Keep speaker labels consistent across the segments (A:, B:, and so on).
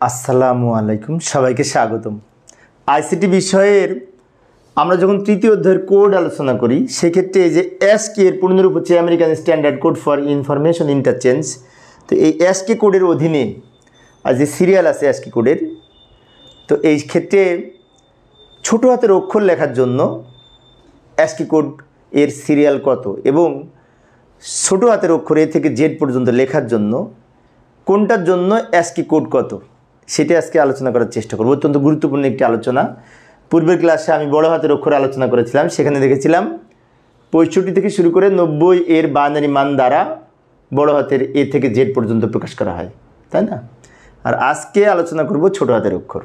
A: আসসালামু আলাইকুম, সবাইকে স্বাগতম। আইসিটি বিষয়ের আমরা যখন তৃতীয় অধ্যায়ের কোড আলোচনা করি সেক্ষেত্রে এই যে এসকে এর পূর্ণরূপ হচ্ছে American standard code for information interchange. তো এই এসকে কোডের অধীনে আর যে সিরিয়াল আছে এসকে কোডের, তো এই ক্ষেত্রে ছোটো হাতের অক্ষর লেখার জন্য এসকে কোড এর সিরিয়াল কত এবং ছোটো হাতের অক্ষর এ থেকে জেড পর্যন্ত লেখার জন্য কোনটার জন্য এসকে কোড কত সেটা আজকে আলোচনা করার চেষ্টা করব। অত্যন্ত গুরুত্বপূর্ণ একটি আলোচনা। পূর্বের ক্লাসে আমি বড় হাতের অক্ষরে আলোচনা করেছিলাম, সেখানে দেখেছিলাম 65 থেকে শুরু করে 90 এর বাইনারি মান দ্বারা বড় হাতের এ থেকে জেড পর্যন্ত প্রকাশ করা হয়, তাই না? আর আজকে আলোচনা করব ছোট হাতের অক্ষর।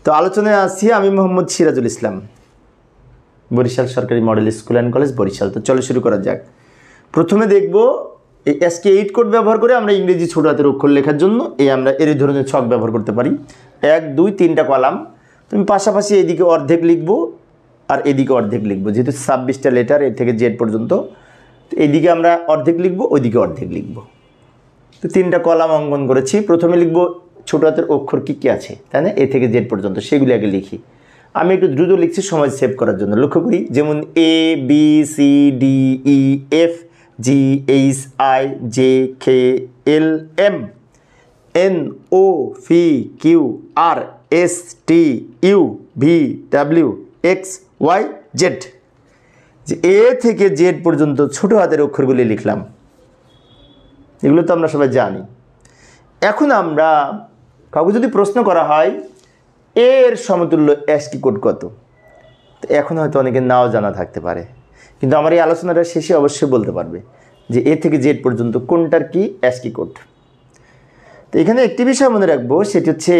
A: তো আলোচনায় আসছি আমি মোহাম্মদ সিরাজুল ইসলাম, বরিশাল সরকারি model school and college Barishal. তো চলো শুরু করা যাক। প্রথমে দেখব এই এসকে 8 কোড ব্যবহার করে আমরা ইংরেজি ছোট হাতের অক্ষর লেখার জন্য আমরা এই ধরনের ছক ব্যবহার করতে পারি। 1 2 3টা কলাম, তুমি পাশাপাশি এদিকে অর্ধেক লিখব আর এদিকে অর্ধেক লিখব, যেহেতু 26টা লেটার এ থেকে জেড পর্যন্ত। তো এইদিকে আমরা অর্ধেক লিখব, ওইদিকে অর্ধেক লিখব। তো 3টা কলাম অঙ্কন করেছি। প্রথমে লিখব ছোট হাতের অক্ষর কী কী আছে, তাই না, এ থেকে জেড পর্যন্ত, সেগুলি আগে লিখি। আমি একটু দ্রুত লিখছি সময় সেভ করার জন্য। লক্ষ্য করি, যেমন A B C D E F G H I J K L M N O P Q R S T U V W X Y Z. যে এ থেকে জেড পর্যন্ত ছোটো হাতের অক্ষরগুলি লিখলাম, এগুলো তো আমরা সবাই জানি। এখন আমরা কাউকে যদি প্রশ্ন করা হয় এর সমতুল্য এসকে কোড কত, তো এখন হয়তো অনেকের নাও জানা থাকতে পারে, কিন্তু আমার এই আলোচনাটা শেষে অবশ্যই বলতে পারবে যে এ থেকে জেড পর্যন্ত কোনটার কি এসকে কোড। তো এখানে একটি বিষয় মনে রাখবো, সেটি হচ্ছে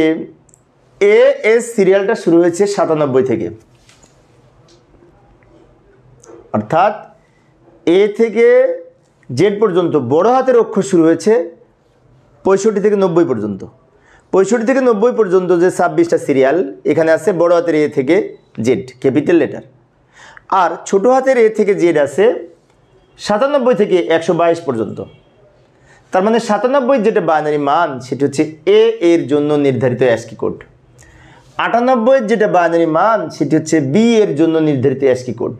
A: এস সিরিয়ালটা শুরু হয়েছে 97 থেকে, অর্থাৎ এ থেকে জেড পর্যন্ত বড় হাতের অক্ষর শুরু হয়েছে 65 থেকে 90 পর্যন্ত। 65 থেকে 90 পর্যন্ত যে 26টা সিরিয়াল এখানে আছে বড় হাতের এ থেকে জেড ক্যাপিটাল লেটার, আর ছোট হাতের এ থেকে জেড আছে 97 থেকে 122 পর্যন্ত। তার মানে 97 যেটা বাইনারি মান সেটা হচ্ছে এ এর জন্য নির্ধারিত এসকে কোড। 98 যেটা বাইনারি মান সেটি হচ্ছে বি এর জন্য নির্ধারিত এসকে কোড।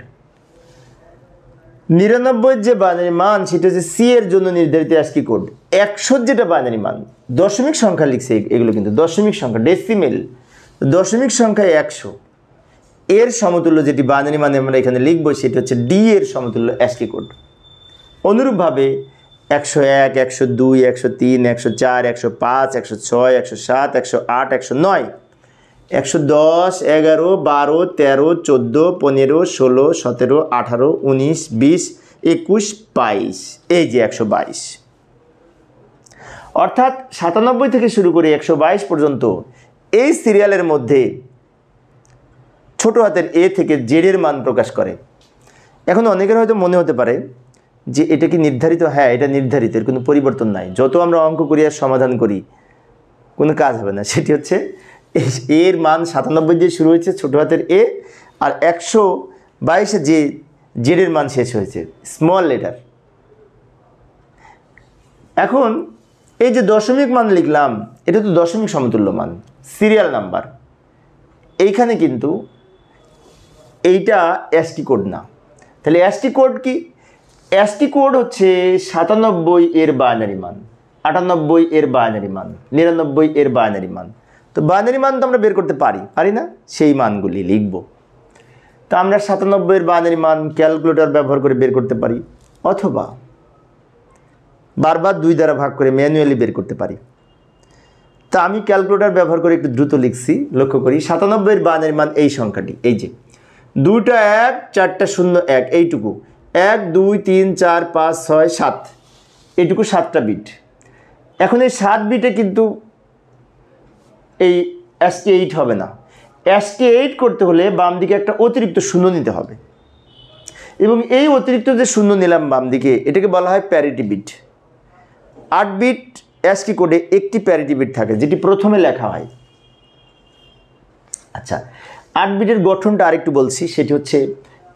A: 99 যে বাইনারি মান সেটা হচ্ছে সি এর জন্য নির্ধারিত এসকে কোড। 100 যেটা বাইনারি মান, দশমিক সংখ্যা লিখছে এগুলো কিন্তু দশমিক সংখ্যা, ডেসিমেল, দশমিক সংখ্যায় 100 এর সমতুল্য যেটি বাইনারি মানে আমরা এখানে লিখবো সেটা হচ্ছে ডি এর সমতুল্য এসকে কোড। অনুরূপভাবে 101 102 103 104 105 106 107 108 109 110 11 12 13 14 15 16 17 18 19 20 21 22, এই যে 122। অর্থাৎ 97 থেকে শুরু করে 122 পর্যন্ত এই সিরিয়ালের মধ্যে ছোট হাতের এ থেকে জেডের মান প্রকাশ করে। এখন অনেকের হয়তো মনে হতে পারে যে এটা কি নির্ধারিত? হ্যাঁ, এটা নির্ধারিত, এর কোনো পরিবর্তন নাই। যত আমরা অঙ্ক করি আর সমাধান করি কোনো কাজ হবে না। সেটি হচ্ছে এর মান 97 দিয়ে শুরু হয়েছে ছোট হাতের এ, আর 122 যে জেডের মান শেষ হয়েছে স্মল লেটার। এখন এই যে দশমিক মান লিখলাম এটা তো দশমিক সমতুল্য মান, সিরিয়াল নাম্বার। এইখানে কিন্তু এইটা এসটি কোড না। তাহলে এসটি কোড কি? এসটি কোড হচ্ছে 97 এর বাইনারি মান, 98 এর বাইনারি মান, 99 এর বাইনারি মান। তো বাইনারি মান তো আমরা বের করতে পারি না? সেই মানগুলি লিখব। তো আমরা 97 এর বাইনারি মান ক্যালকুলেটর ব্যবহার করে বের করতে পারি, অথবা বারবার 2 দ্বারা ভাগ করে ম্যানুয়ালি বের করতে পারি। তা আমি ক্যালকুলেটর ব্যবহার করে একটু দ্রুত লিখছি। লক্ষ্য করি 97 এর বাইনারি মান এই সংখ্যাটি, এই যে 2টা 1 4টা 0 1, এইটুকু 1 2 3 4 5 6 7, এইটুকু 7টা বিট। এখন এই 7 বিটে কিন্তু এই এসকে 8 হবে না। এসকে 8 করতে হলে বাম দিকে একটা অতিরিক্ত শূন্য নিতে হবে, এবং এই অতিরিক্ত যে শূন্য নিলাম বাম দিকে এটাকে বলা হয় প্যারিটি বিট। 8 বিট এসকে কোডে একটি প্যারিটি বিট থাকে যেটি প্রথমে লেখা হয়। আচ্ছা, 8 বিটের গঠনটা আরেকটু বলছি, সেটি হচ্ছে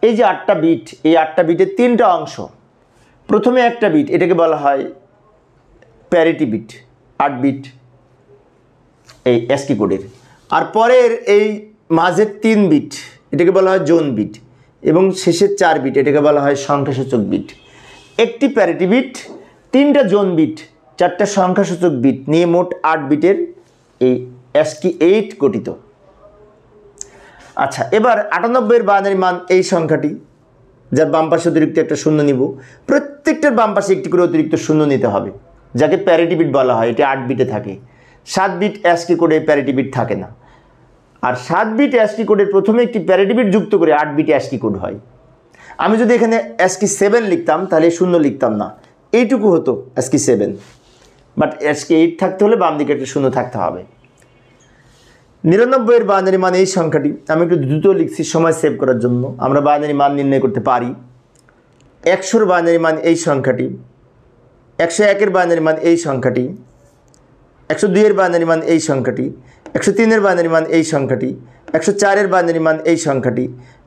A: এই যে 8টা বিট, এই 8টা বিটের 3টা অংশ। প্রথমে একটা বিট, এটাকে বলা হয় প্যারিটি বিট, 8 বিট। এই অ্যাস্কি কোডের। আর পরের এই মাঝের 3 বিট এটাকে বলা হয় জোন বিট, এবং শেষের 4 বিট এটাকে বলা হয় সংখ্যাসূচক বিট। একটি প্যারিটি বিট, 3টা জোন বিট, 4টা সংখ্যাসূচক বিট নিয়ে মোট 8 বিটের এই অ্যাস্কি 8 গঠিত। আচ্ছা, এবার 98 এর বাইনারি মান এই সংখ্যাটি, যার বাম পাশে অতিরিক্ত একটা শূন্য নিব। প্রত্যেকটার বাম পাশে একটি করে অতিরিক্ত শূন্য নিতে হবে, যাকে প্যারিটি বিট বলা হয়। এটি 8 বিটে থাকে। 7 বিট অ্যাস্কি কোডে প্যারিটি বিট থাকে না। আর 7 বিট অ্যাস্কি কোডের প্রথমে একটি প্যারিটি বিট যুক্ত করে 8 বিট অ্যাস্কি কোড হয়। আমি যদি এখানে অ্যাস্কি 7 লিখতাম তাহলে শূন্য লিখতাম না, এইটুকু হতো অ্যাস্কি 7, বাট অ্যাস্কি 8 থাকতে হলে বাম দিকে একটা শূন্য থাকতে হবে। 99 এর বাইনারি মান এই সংখ্যাটি, আমি একটু দ্রুত লিখছি সময় সেভ করার জন্য। আমরা বাইনারি মান নির্ণয় করতে পারি। 100 এর বাইনারি মান এই সংখ্যাটি, 101 এর বাইনারি মান এই সংখ্যাটি, 102 এর বাইনারি মান এই সংখ্যাটি, 103 এর বাইনারি মান এই সংখ্যাটি, 104 এর বাইনারি মান এই সংখ্যাটি,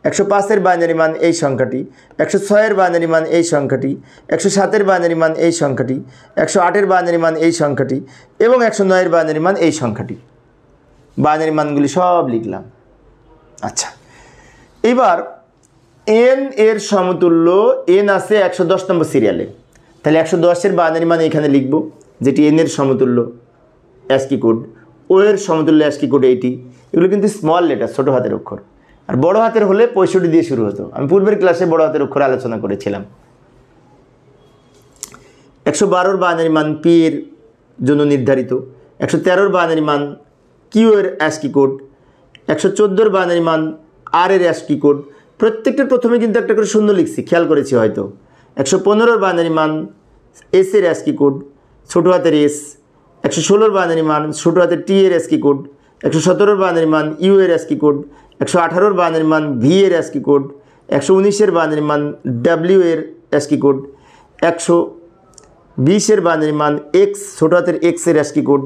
A: 105 এর বাইনারি মান এই সংখ্যাটি, 106 এর বাইনারি মান এই সংখ্যাটি, 107 এর বাইনারি মান এই সংখ্যাটি, 108 এর বাইনারি মান এই সংখ্যাটি, এবং 109 এর বাইনারি মান এই সংখ্যাটি। বাইনারি মানগুলি সব লিখলাম। আচ্ছা, এবার এন এর সমতুল্য এন আছে 110 নম্বর সিরিয়ালে, তাহলে 110 এর বাইনারি মান এখানে লিখব, যেটি এন এর সমতুল্য অ্যাস্কি কোড। ও এর সমতুল্য অ্যাস্কি কোড এইটি। এগুলো কিন্তু স্মল লেটার, ছোটো হাতের অক্ষর। আর বড় হাতের হলে 65 দিয়ে শুরু হতো। আমি পূর্বের ক্লাসে বড় হাতের অক্ষর আলোচনা করেছিলাম। 112 এর বাইনারি মান পি এর জন্য নির্ধারিত। 113 এর বাইনারি মান কিউ এর অ্যাস্কি কোড। 114 এর বাইনারি মান আর এর অ্যাস্কি কোড। প্রত্যেকটার প্রথমে কিন্তু একটা করে শূন্য লিখছি, খেয়াল করেছি হয়তো। 115 এর বাইনারি মান এস এর অ্যাস্কি কোড, ছোটো হাতের এস। 116 এর বাইনারি মান ছোটো হাতের টি এর অ্যাস্কি কোড। 117 এর বাইনারি মান ইউ এর অ্যাস্কি কোড। 118 এর বাইনারি মান ভি এর অ্যাস্কি কোড। 119 এর বাইনারি মান ডাব্লিউ এর অ্যাস্কি কোড। 120 এর বাইনারি মান এক্স ছোটো হাতের এক্স এর অ্যাস্কি কোড।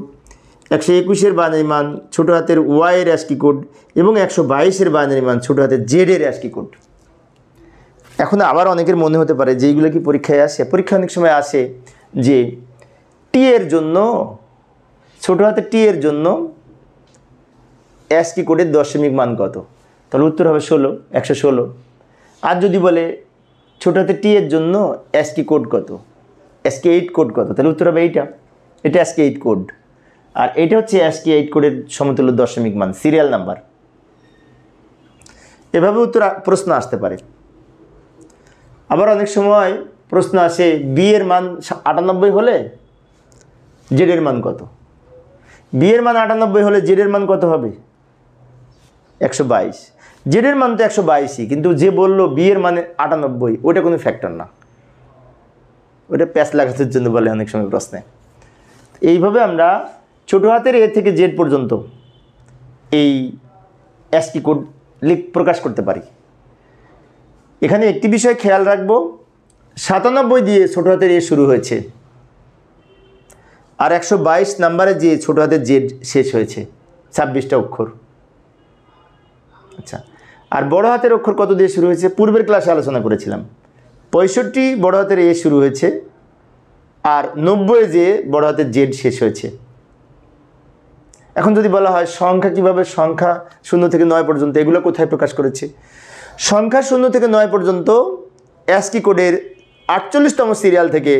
A: 121 এর বাইনারি মান ছোটো হাতের ওয়াই এর অ্যাস্কি কোড, এবং 122 এর বাইনারি মান ছোটো হাতের জেড এর অ্যাস্কি কোড। এখন আবার অনেকের মনে হতে পারে যে এইগুলো কি পরীক্ষায় আসে? পরীক্ষা অনেক সময় আসে যে টি এর জন্য, ছোটো হাতের টি এর জন্য অ্যাস্কি কোডের দশমিক মান কত? তাহলে উত্তর হবে 16, 116। আর যদি বলে ছোটো হাতের টি এর জন্য অ্যাস্কি কোড কত, অ্যাস্কি 8 কোড কত, তাহলে উত্তর হবে এইটা। এটা অ্যাস্কি 8 কোড। আর এটা হচ্ছে অ্যাস্কি 8 কোডের সমতুল্য দশমিক মান, সিরিয়াল নাম্বার। এভাবে উত্তর প্রশ্ন আসতে পারে। আবার অনেক সময় প্রশ্ন আসে বি এর মান 98 হলে জেড এর মান কত? বি এর মান 98 হলে জেড এর মান কত হবে? 122। জেড এর মান তো 122ই, কিন্তু যে বলল বি এর মানে 98, ওটা কোনো ফ্যাক্টর না, ওটা প্যাচ লাগানোর জন্য বলে অনেক সময় প্রশ্নে। এইভাবে আমরা ছোটো হাতের এ থেকে জেড পর্যন্ত এই অ্যাস্কি কোড প্রকাশ করতে পারি। এখানে একটি বিষয় খেয়াল রাখবো, 97 দিয়ে ছোটো হাতের এ শুরু হয়েছে, আর 122 নাম্বারে যে ছোটো হাতের জেড শেষ হয়েছে, 26টা অক্ষর। আচ্ছা, আর বড় হাতের অক্ষর কত দিয়ে শুরু হয়েছে? পূর্বের ক্লাসে আলোচনা করেছিলাম। 65 বড় হাতের এ শুরু হয়েছে, আর 90 যে বড় হাতের জেড শেষ হয়েছে। এখন যদি বলা হয় সংখ্যা কিভাবে, সংখ্যা 0 থেকে 9 পর্যন্ত এগুলো কোথায় প্রকাশ করেছে? সংখ্যা 0 থেকে 9 পর্যন্ত অ্যাস্কি কোডের 48তম সিরিয়াল থেকে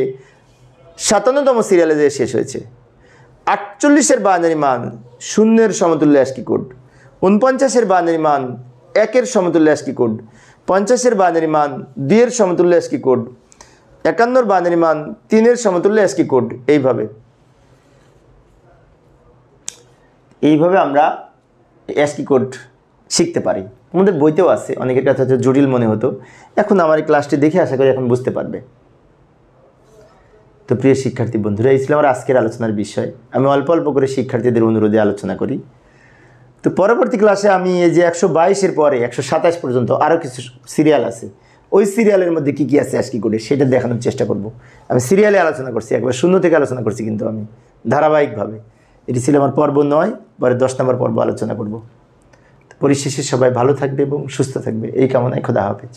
A: 57তম সিরিয়ালে যে শেষ হয়েছে। 48 এর বাইনারি মান 0 এর সমতুল্য অ্যাস্কি কোড। 49 এর বাইনারি মান 1 এর সমতুল্য অ্যাস্কি কোড। 50 এর বাইনারি মান 2 এর সমতুল্য অ্যাস্কি কোড। 51 এর বাইনারি মান 3 এর সমতুল্য অ্যাস্কি কোড। এইভাবে আমরা অ্যাস্কি কোড শিখতে পারি। আমাদের বইতেও আছে, অনেকের কাছে হচ্ছে জটিল মনে হতো, এখন আমার এই ক্লাসটি দেখে আশা করি এখন বুঝতে পারবে। তো প্রিয় শিক্ষার্থী বন্ধুরা, এই ছিল আমার আজকের আলোচনার বিষয়। আমি অল্প অল্প করে শিক্ষার্থীদের অনুরোধে আলোচনা করি। তো পরবর্তী ক্লাসে আমি এই যে 122-এর পরে 127 পর্যন্ত আরও কিছু সিরিয়াল আছে, ওই সিরিয়ালের মধ্যে কী কী আছে অ্যাস্কি কোডে সেটা দেখানোর চেষ্টা করব। আমি সিরিয়ালে আলোচনা করছি, একবার 0 থেকে আলোচনা করছি, কিন্তু আমি ধারাবাহিকভাবে। এটি ছিল আমার পর্ব 9, পরে 10 নম্বর পর্ব আলোচনা করব। পরিশেষে সবাই ভালো থাকবে এবং সুস্থ থাকবে এই কামনায় খোদা হাফেজ।